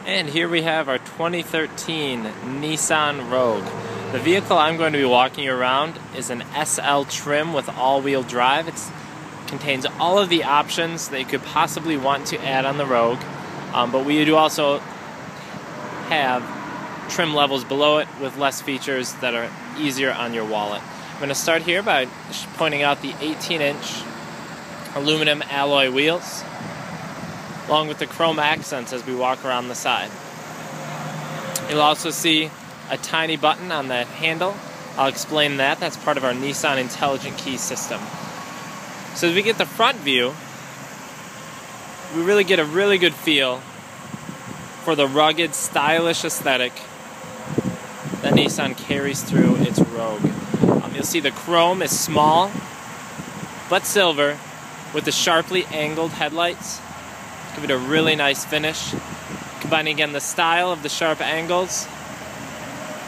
And here we have our 2013 Nissan Rogue. The vehicle I'm going to be walking you around is an SL trim with all-wheel drive. It contains all of the options that you could possibly want to add on the Rogue, but we do also have trim levels below it with less features that are easier on your wallet. I'm going to start here by pointing out the 18-inch aluminum alloy wheels, along with the chrome accents as we walk around the side. You'll also see a tiny button on the handle. I'll explain that. That's part of our Nissan Intelligent Key system. So as we get the front view, we really get a really good feel for the rugged, stylish aesthetic that Nissan carries through its Rogue. You'll see the chrome is small but silver with the sharply angled headlights. Give it a really nice finish. Combining again the style of the sharp angles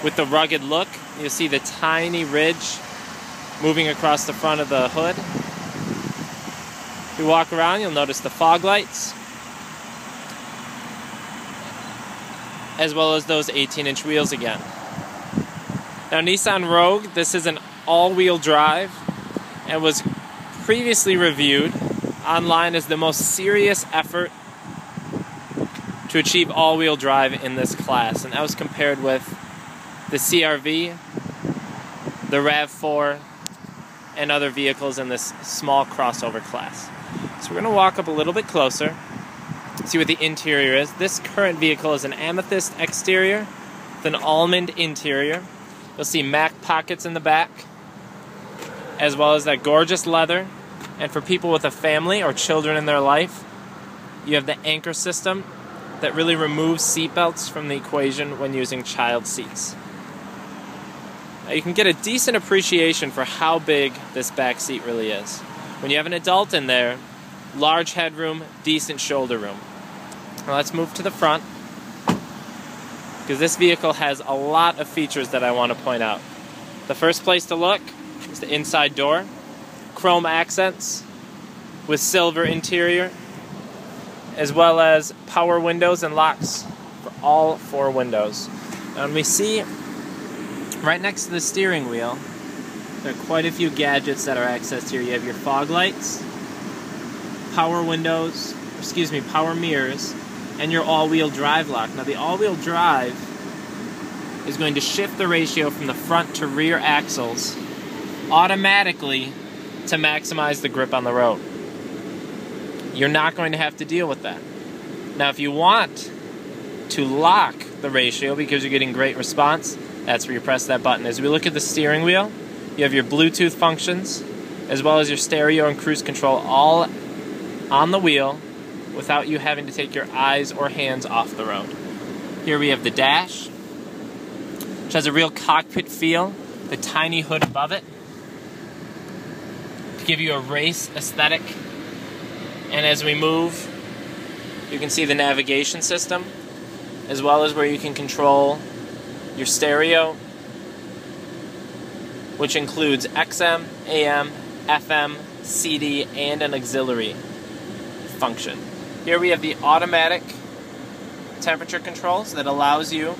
with the rugged look. You'll see the tiny ridge moving across the front of the hood. If you walk around, you'll notice the fog lights, as well as those 18-inch wheels again. Now, Nissan Rogue, this is an all-wheel drive and was previously reviewed online as the most serious effort to achieve all-wheel drive in this class, and that was compared with the CR-V, the RAV4, and other vehicles in this small crossover class. So we're going to walk up a little bit closer, see what the interior is. This current vehicle is an amethyst exterior with an almond interior. You'll see MAC pockets in the back, as well as that gorgeous leather. And for people with a family or children in their life, you have the anchor system that really removes seatbelts from the equation when using child seats. Now you can get a decent appreciation for how big this back seat really is. When you have an adult in there, large headroom, decent shoulder room. Now let's move to the front, because this vehicle has a lot of features that I want to point out. The first place to look is the inside door. Chrome accents with silver interior, as well as power windows and locks for all 4 windows. Now when we see right next to the steering wheel, there are quite a few gadgets that are accessed here. You have your fog lights, power windows, power mirrors, and your all-wheel drive lock. Now the all-wheel drive is going to shift the ratio from the front to rear axles automatically to maximize the grip on the road. You're not going to have to deal with that. Now, if you want to lock the ratio because you're getting great response, that's where you press that button. As we look at the steering wheel, you have your Bluetooth functions, as well as your stereo and cruise control all on the wheel without you having to take your eyes or hands off the road. Here we have the dash, which has a real cockpit feel, the tiny hood above it, to give you a race aesthetic. And as we move, you can see the navigation system, as well as where you can control your stereo, which includes XM, AM, FM, CD, and an auxiliary function. Here we have the automatic temperature controls that allows you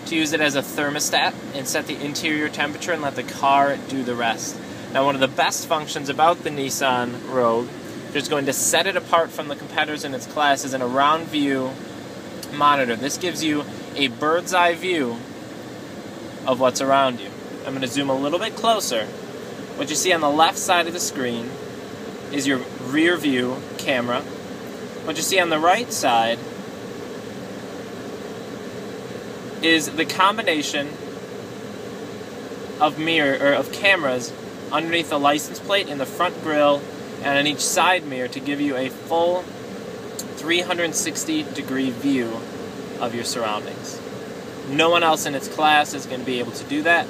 to use it as a thermostat and set the interior temperature and let the car do the rest. Now, one of the best functions about the Nissan Rogue, which is going to set it apart from the competitors in its class, is an around view monitor. This gives you a bird's eye view of what's around you. I'm going to zoom a little bit closer. What you see on the left side of the screen is your rear view camera. What you see on the right side is the combination of cameras underneath the license plate in the front grille and on each side mirror to give you a full 360-degree view of your surroundings. No one else in its class is going to be able to do that.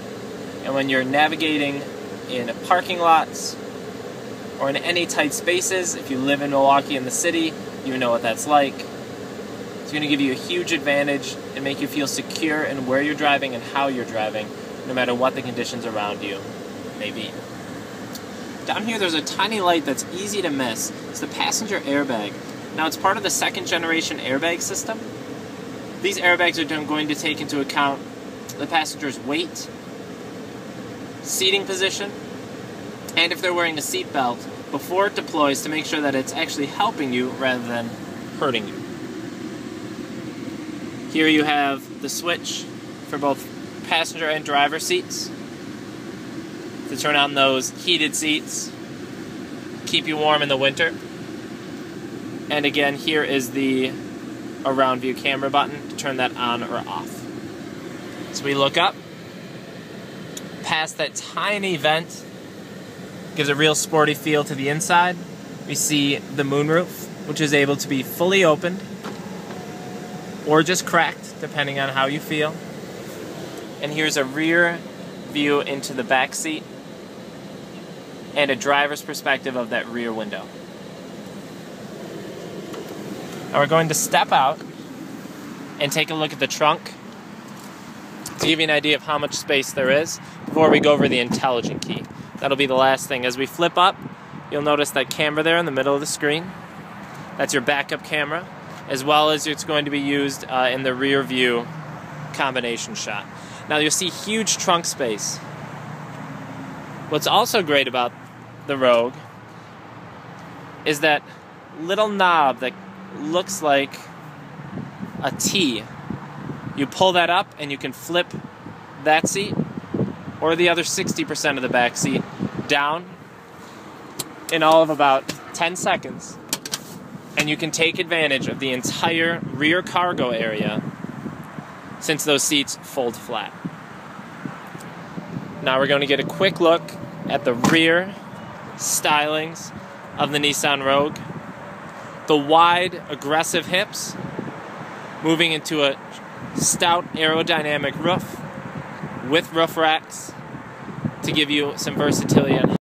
And when you're navigating in parking lots or in any tight spaces, if you live in Milwaukee in the city, you know what that's like. It's going to give you a huge advantage and make you feel secure in where you're driving and how you're driving, no matter what the conditions around you may be. Down here there's a tiny light that's easy to miss. It's the passenger airbag. Now it's part of the second generation airbag system, These airbags are going to take into account the passenger's weight, seating position, and if they're wearing a seat belt before it deploys to make sure that it's actually helping you rather than hurting you. Here you have the switch for both passenger and driver seats to turn on those heated seats, keep you warm in the winter. And again, here is the around view camera button to turn that on or off. So we look up, past that tiny vent, gives a real sporty feel to the inside. We see the moonroof, which is able to be fully opened or just cracked, depending on how you feel. And here's a rear view into the back seat and a driver's perspective of that rear window. Now we're going to step out and take a look at the trunk to give you an idea of how much space there is before we go over the intelligent key. That'll be the last thing. As we flip up, you'll notice that camera there in the middle of the screen. That's your backup camera, as well as it's going to be used in the rear view combination shot. Now you'll see huge trunk space. What's also great about the Rogue is that little knob that looks like a T. You pull that up and you can flip that seat or the other 60% of the back seat down in all of about 10 seconds, and you can take advantage of the entire rear cargo area since those seats fold flat. Now we're going to get a quick look at the rear stylings of the Nissan Rogue. The wide, aggressive hips moving into a stout aerodynamic roof with roof racks to give you some versatility.